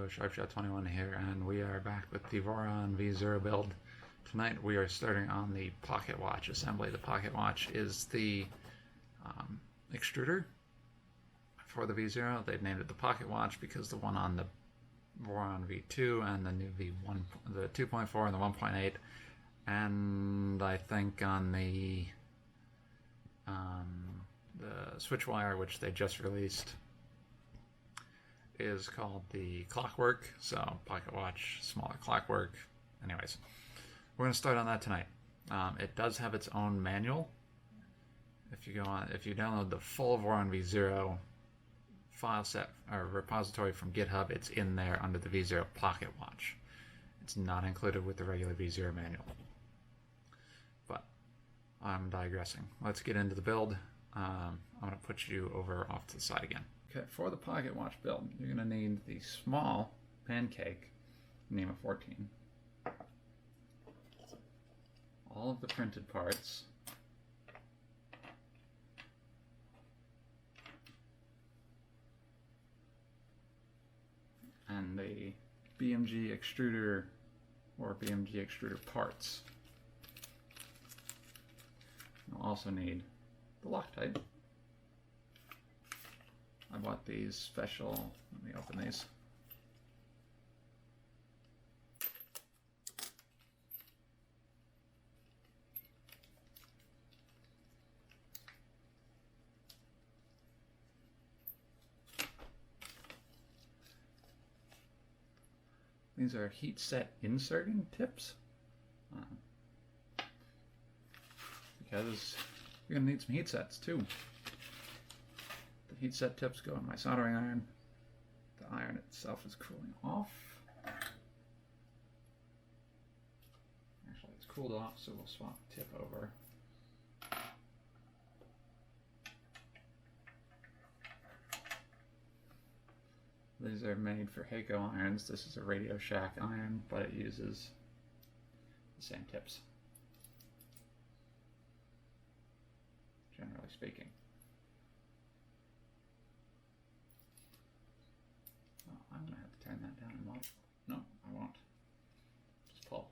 SharpShot21 here, and we are back with the Voron Vo build. Tonight we are starting on the Pocket Watch assembly. The Pocket Watch is the extruder for the V0. They've named it the Pocket Watch because the one on the Voron V2 and the new V1, the 2.4 and the 1.8, and I think on the switch wire, which they just released, is called the Clockwork. So Pocket Watch, smaller Clockwork. Anyways, we're going to start on that tonight. It does have its own manual. If you download the full Voron V0 file set or repository from GitHub, it's in there under the V0 Pocket Watch. It's not included with the regular V0 manual. But I'm digressing. Let's get into the build. I'm going to put you over off to the side again. Okay, for the Pocket Watch build, you're going to need the small pancake, name of 14, all of the printed parts, and the BMG extruder or BMG extruder parts. You'll also need the Loctite. I bought these special, let me open these. These are heat set inserting tips. Because you're gonna need some heat sets too. The heat set tips go in my soldering iron. The iron itself is cooling off. Actually, it's cooled off, so we'll swap the tip over. These are made for Heiko irons. This is a Radio Shack iron, but it uses the same tips, generally speaking. I'm going to have to turn that down and watch. No, I won't. Just pull.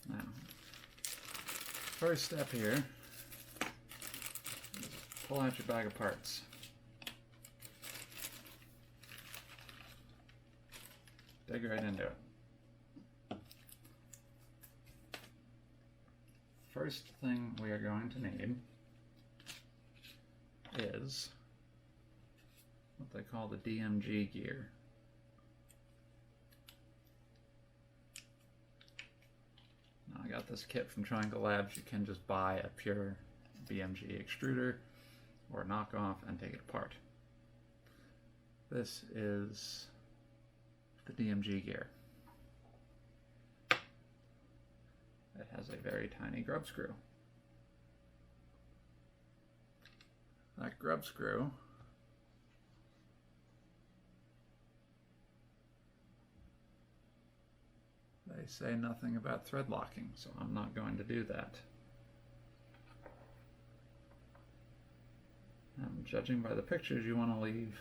Now, first step here is pull out your bag of parts. Dig right into it. First thing we are going to need is what they call the DMG gear. Now, I got this kit from Triangle Labs. You can just buy a pure BMG extruder or a knockoff and take it apart. This is the DMG gear. It has a very tiny grub screw. That grub screw they say nothing about thread locking, so I'm not going to do that. Judging by the pictures, you want to leave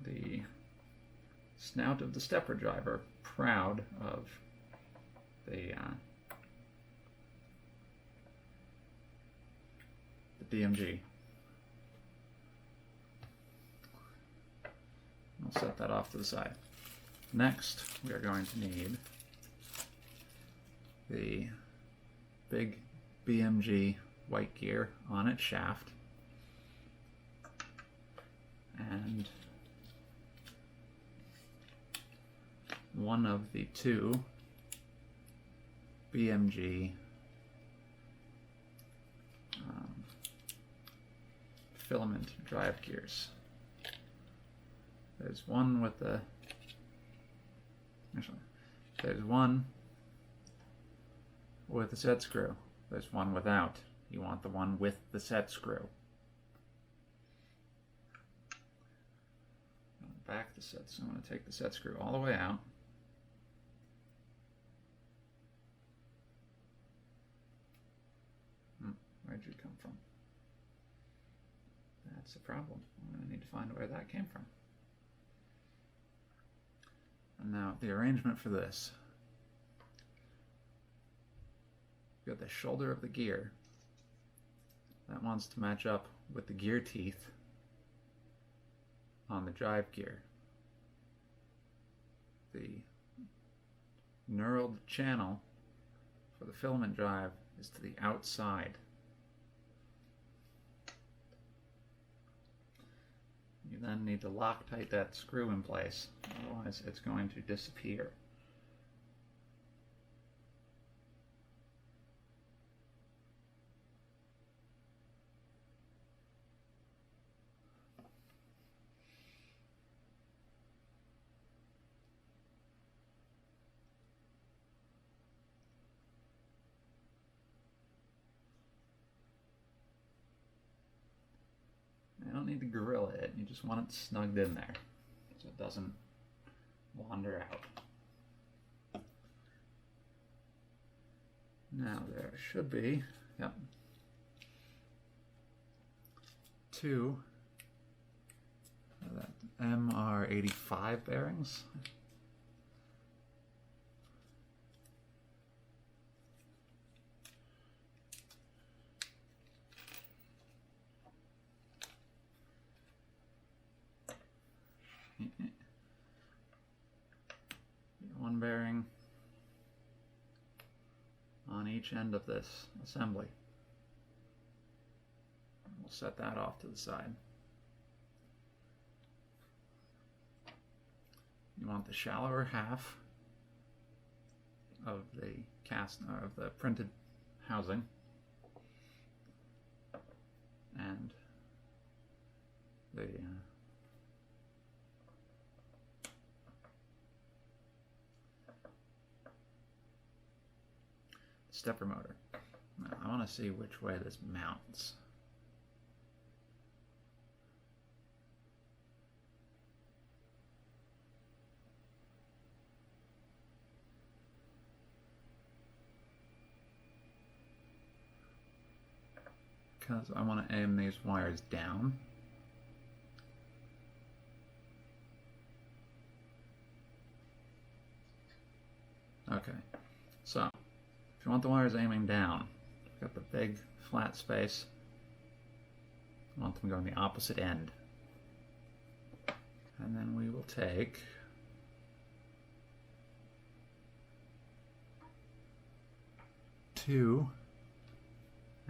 the snout of the stepper driver proud of the DMG. I'll set that off to the side. Next, we are going to need the big BMG white gear on its shaft and one of the two BMG filament drive gears. There's one with the, actually, there's one with the set screw. There's one without. You want the one with the set screw. Back the set, so I'm going to take the set screw all the way out. That's the problem. I'm going to need to find where that came from. And now the arrangement for this. We've got the shoulder of the gear. That wants to match up with the gear teeth on the drive gear. The knurled channel for the filament drive is to the outside. You then need to Loctite that screw in place, otherwise it's going to disappear. You don't need to gorilla it, you just want it snugged in there so it doesn't wander out. Now there should be, yep, two of that MR85 bearings. One bearing on each end of this assembly. We'll set that off to the side. You want the shallower half of the of the printed housing, and the stepper motor. Now, I want to see which way this mounts. Because I want to aim these wires down. Okay, so if you want the wires aiming down, got the big flat space. I want them going the opposite end. And then we will take two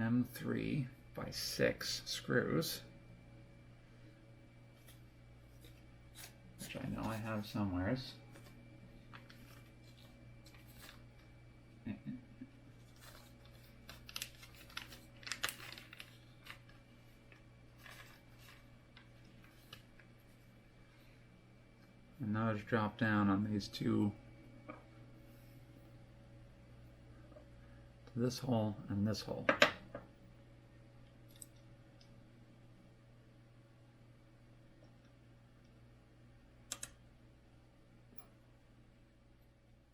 M3 by 6 screws, which I know I have somewheres. And those drop down on these two, to this hole and this hole.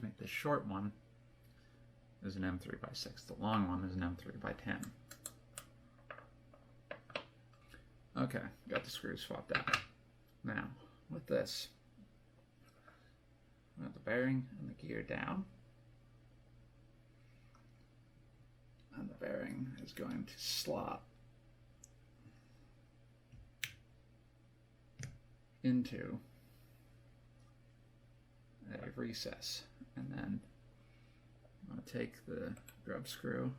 Make the short one is an M3 by 6. The long one is an M3 by 10. Okay, got the screws swapped out. Now, with this, we have the bearing and the gear down. And the bearing is going to slot into a recess. And then I'm going to take the grub screw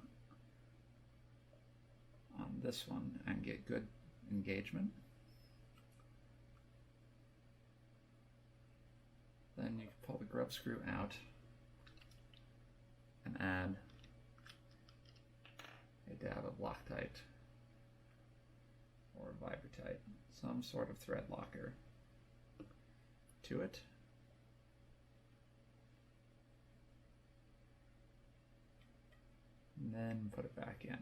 on this one and get good engagement. Then you can pull the grub screw out and add a dab of Loctite or Vibratite, some sort of thread locker, to it. And then put it back in.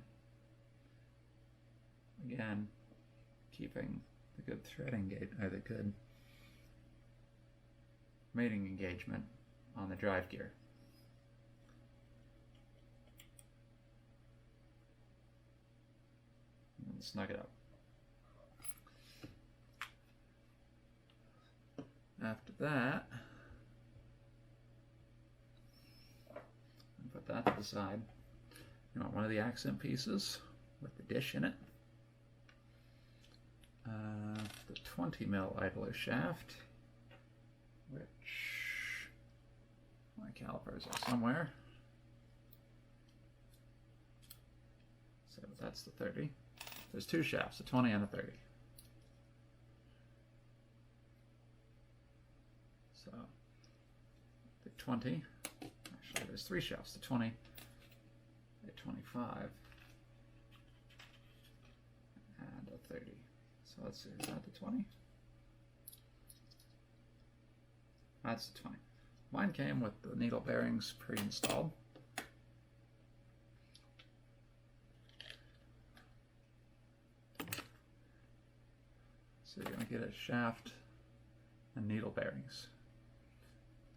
Again, keeping the good threading or the good mating engagement on the drive gear. And snug it up. After that, put that to the side. You want one of the accent pieces with the dish in it. The 20 mil idler shaft, which my calipers are somewhere. So that's the 30. There's two shafts, a 20 and a 30. So the 20, actually there's three shafts, the 20, a 25, and a 30. So let's see, is that the 20? That's the 20. Mine came with the needle bearings pre-installed. So you're going to get a shaft and needle bearings.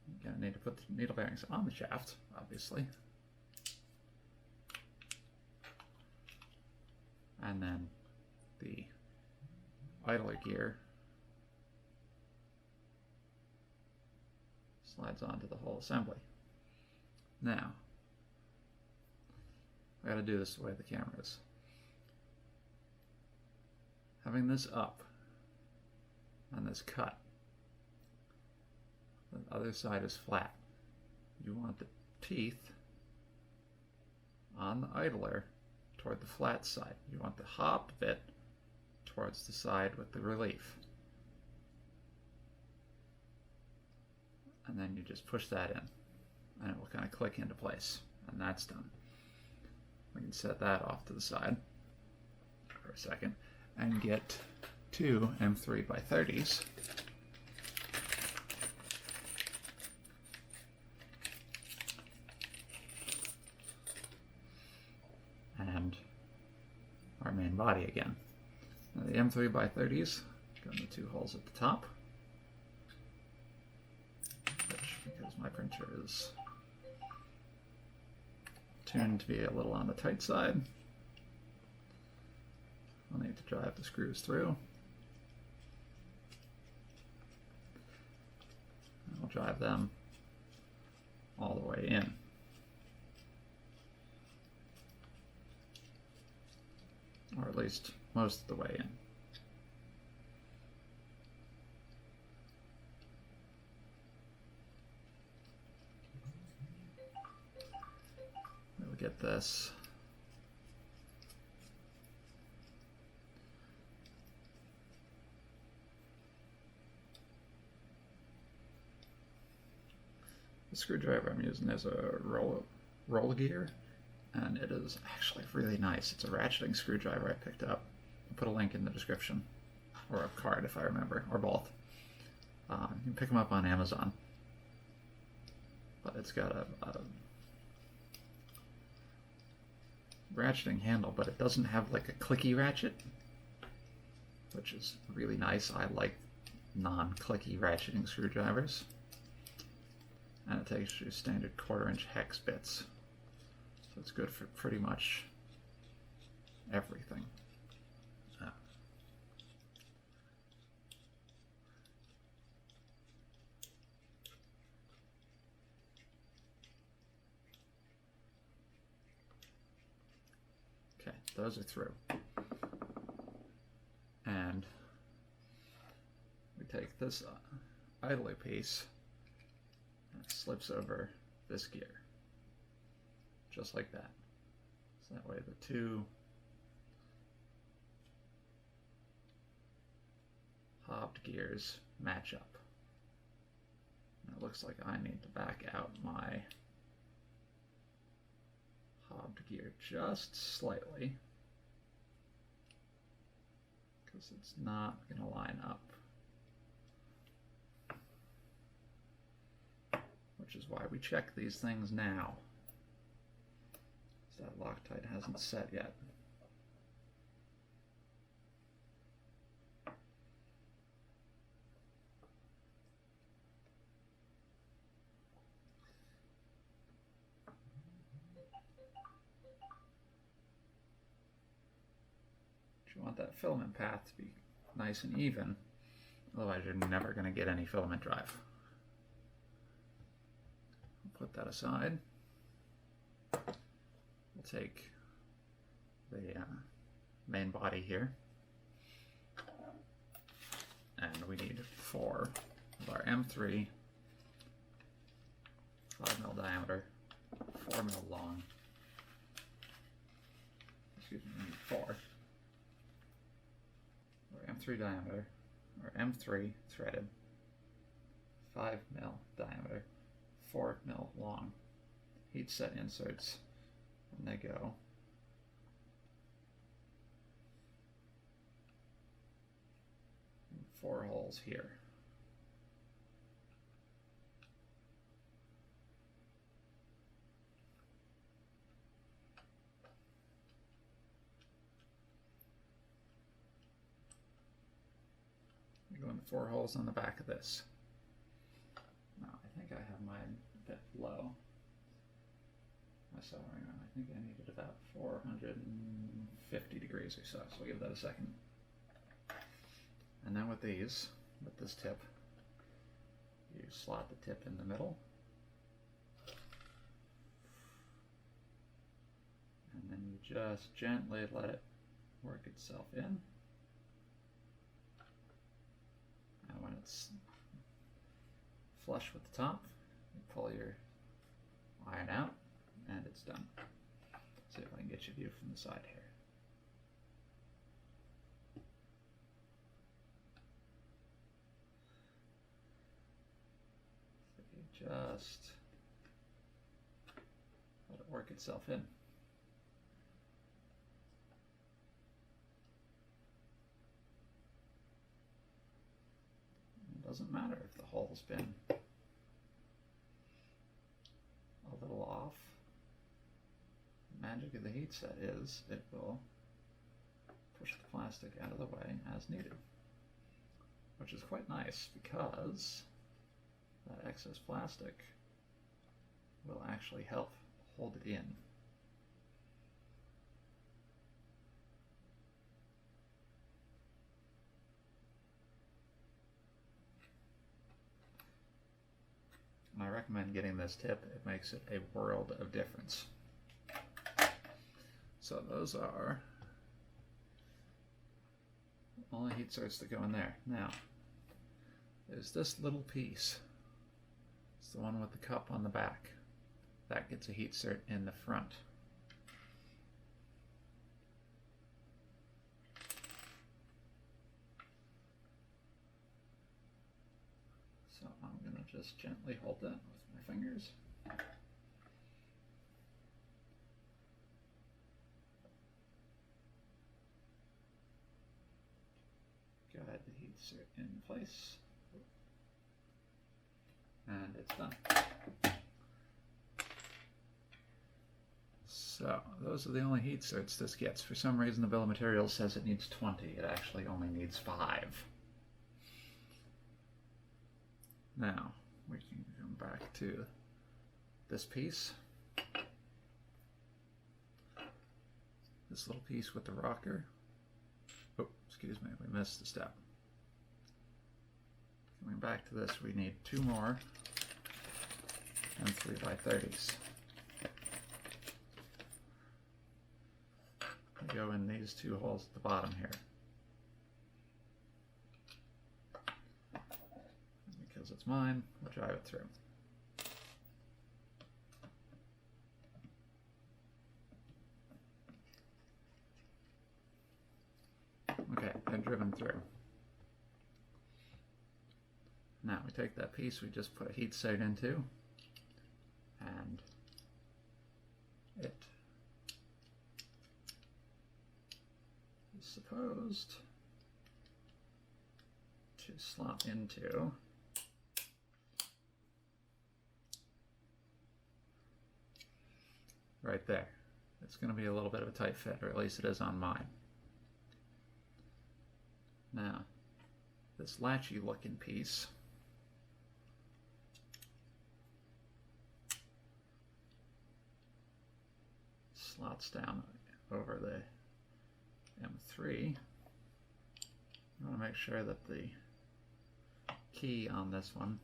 You're going to need to put the needle bearings on the shaft, obviously. And then the idler gear slides onto the whole assembly. Now, I got to do this the way the camera is. Having this up and this cut, the other side is flat. You want the teeth on the idler toward the flat side. You want the hop bit towards the side with the relief. And then you just push that in, and it will kind of click into place, and that's done. We can set that off to the side for a second and get two M3x30s. And our main body again. Now the M3x30s go in the two holes at the top, which, because my printer is tuned to be a little on the tight side, I'll need to drive the screws through. I'll drive them all the way in. Or at least most of the way in. We'll get this. The screwdriver I'm using is a roll gear, and it is actually really nice. It's a ratcheting screwdriver I picked up. I'll put a link in the description, or a card if I remember, or both. You can pick them up on Amazon, but it's got a ratcheting handle, but it doesn't have like a clicky ratchet, which is really nice. I like non-clicky ratcheting screwdrivers. And it takes your standard 1/4-inch hex bits. So it's good for pretty much everything. Okay, those are through. And we take this idler piece, it slips over this gear, just like that. So that way the two hobbed gears match up. And it looks like I need to back out my hobbed gear just slightly, because it's not going to line up. Which is why we check these things now. So that Loctite hasn't set yet. You want that filament path to be nice and even. Otherwise you're never going to get any filament drive. Put that aside. We'll take the main body here, and we need 4 of our M3, 5mm diameter, 4mm long. Excuse me, we need 4. Our M3 diameter, or M3 threaded, 5mm diameter, 4mm long heat set inserts, and they go in 4 holes here. They go in 4 holes on the back of this. Now I think I have mine a bit low. My soldering iron, I think I needed about 450 degrees or so, so I'll give that a second. And then with these, with this tip, you slot the tip in the middle, and then you just gently let it work itself in. And when it's flush with the top, you pull your iron out, and it's done. See if I can get you a view from the side here. So you just let it work itself in. It doesn't matter if the hole's been a little off. The magic of the heat set is it will push the plastic out of the way as needed, which is quite nice because that excess plastic will actually help hold it in. And I recommend getting this tip. It makes it a world of difference. So those are all the heat certs that go in there. Now, there's this little piece. It's the one with the cup on the back. That gets a heat cert in the front. So I'm going to just gently hold that with my fingers. Guide the heat cert in place, and it's done. So those are the only heat certs this gets. For some reason the bill of materials says it needs 20. It actually only needs 5. Now we can come back to this piece. This little piece with the rocker. Oh, excuse me, we missed a step. Coming back to this, we need 2 more and 3x30s. They go in these 2 holes at the bottom here. Because it's mine, we'll drive it through. Okay, they're driven through. Now we take that piece we just put a heat set into, and it is supposed to slot into right there. It's going to be a little bit of a tight fit, or at least it is on mine. Now, this latchy looking piece slots down over the M3. You want to make sure that the key on this one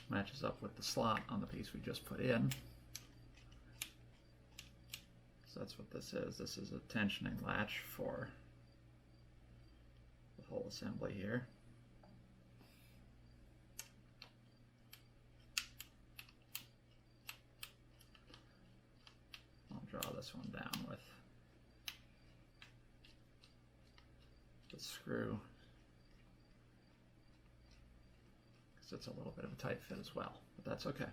matches up with the slot on the piece we just put in. So that's what this is. This is a tensioning latch for the whole assembly here. I'll draw this one down with the screw, because it's a little bit of a tight fit as well, but that's okay.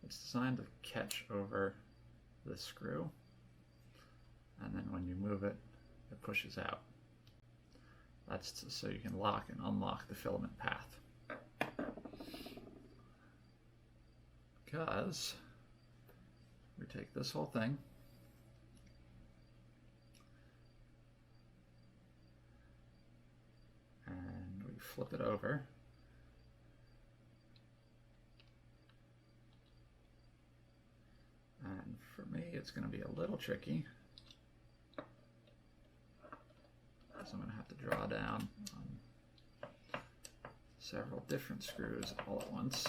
It's designed to catch over the screw, and then when you move it, it pushes out. That's so you can lock and unlock the filament path. Because we take this whole thing, and we flip it over, and for me it's going to be a little tricky, because I'm going to have to draw down on several different screws all at once.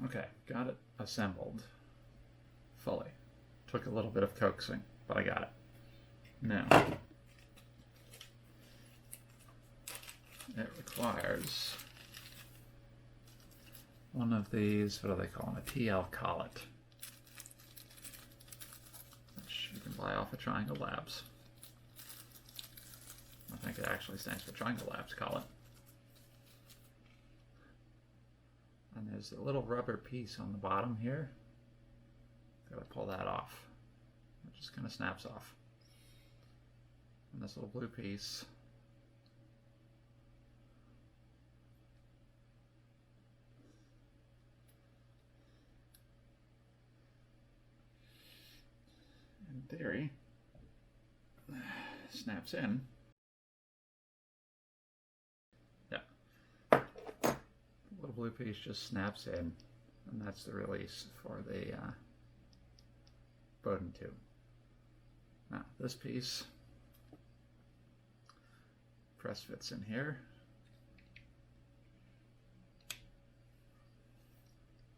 Okay, got it assembled fully. Took a little bit of coaxing, but I got it. Now, it requires one of these, what do they call them, a TL Collet, which you can buy off of Triangle Labs. I think it actually stands for Triangle Labs Collet. And there's a little rubber piece on the bottom here. Gotta pull that off. It just kind of snaps off. And this little blue piece in theory snaps in. Little blue piece just snaps in, and that's the release for the Bowden tube. Now this piece press fits in here,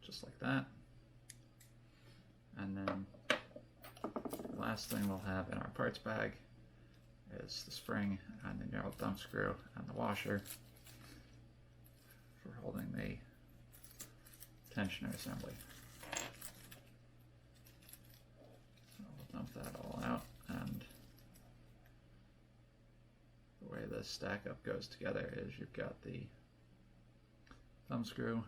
just like that. And then the last thing we'll have in our parts bag is the spring and the narrow thumb screw and the washer for holding the tensioner assembly. So we'll dump that all out, and the way this stack up goes together is you've got the thumb screw,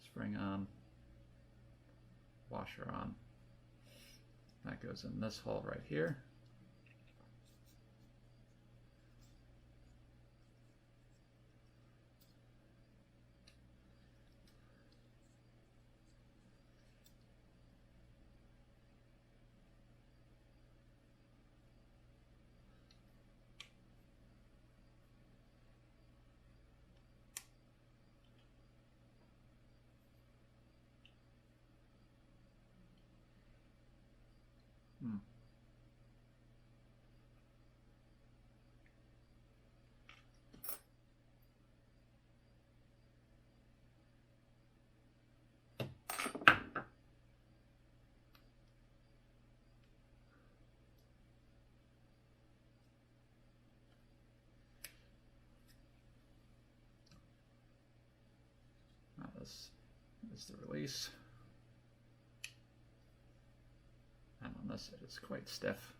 spring on, washer on. That goes in this hole right here. Now this is the release, and on this it is quite stiff.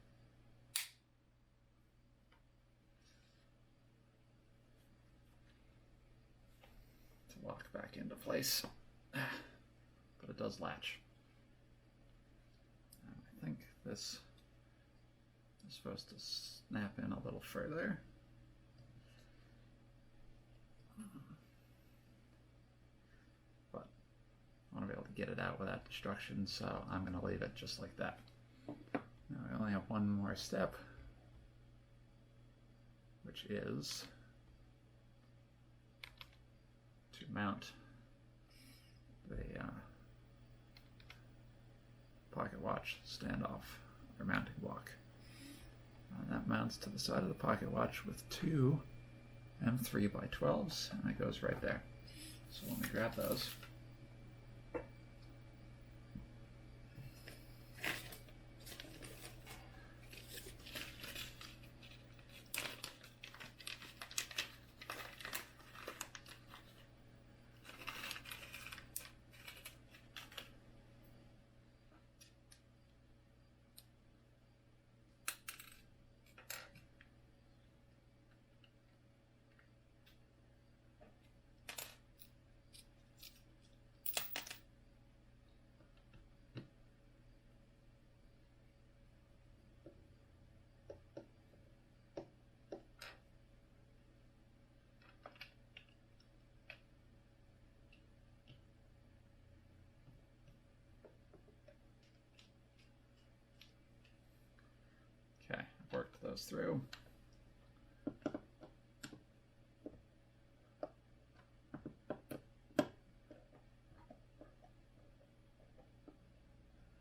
To lock back into place, but it does latch. And I think this is supposed to snap in a little further. But I want want to be able to get it out without destruction, so I'm going to leave it just like that. Now I only have one more step, which is to mount the Pocket Watch standoff or mounting block. And that mounts to the side of the Pocket Watch with two M3x12s, and it goes right there. So let me grab those. Okay, I've worked those through.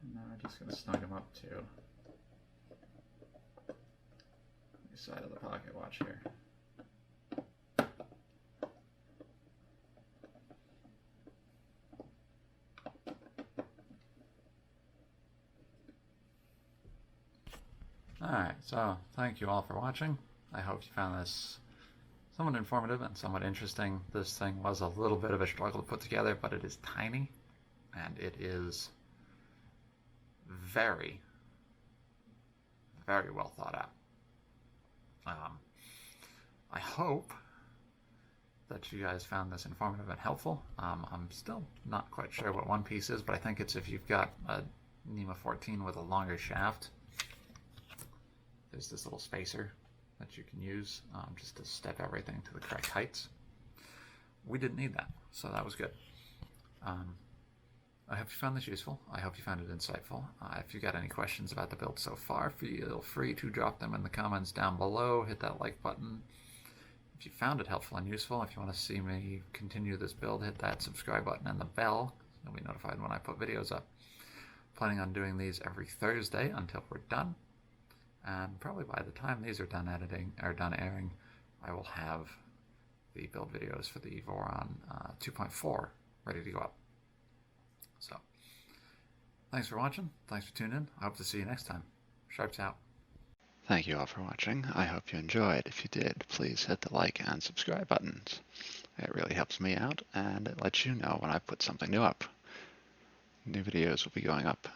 And now I'm just going to snug them up to the side of the Pocket Watch here. Alright, so thank you all for watching. I hope you found this somewhat informative and somewhat interesting. This thing was a little bit of a struggle to put together, but it is tiny, and it is very, very well thought out. I hope that you guys found this informative and helpful. I'm still not quite sure what one piece is, but I think it's if you've got a NEMA 14 with a longer shaft, there's this little spacer that you can use just to step everything to the correct heights. We didn't need that, so that was good. I hope you found this useful. I hope you found it insightful. If you got any questions about the build so far, feel free to drop them in the comments down below. Hit that like button. If you found it helpful and useful, if you want to see me continue this build, hit that subscribe button and the bell. You'll be notified when I put videos up. Planning on doing these every Thursday until we're done. And probably by the time these are done editing or done airing, I will have the build videos for the Voron 2.4 ready to go up. So, thanks for watching. Thanks for tuning in. I hope to see you next time. Sharps out. Thank you all for watching. I hope you enjoyed. If you did, please hit the like and subscribe buttons. It really helps me out, and it lets you know when I put something new up. New videos will be going up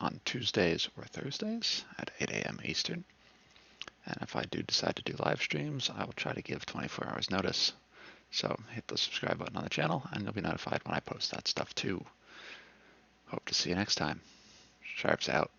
on Tuesdays or Thursdays at 8 a.m. Eastern. And if I do decide to do live streams, I will try to give 24 hours notice. So hit the subscribe button on the channel, and you'll be notified when I post that stuff too. Hope to see you next time. Sharps out.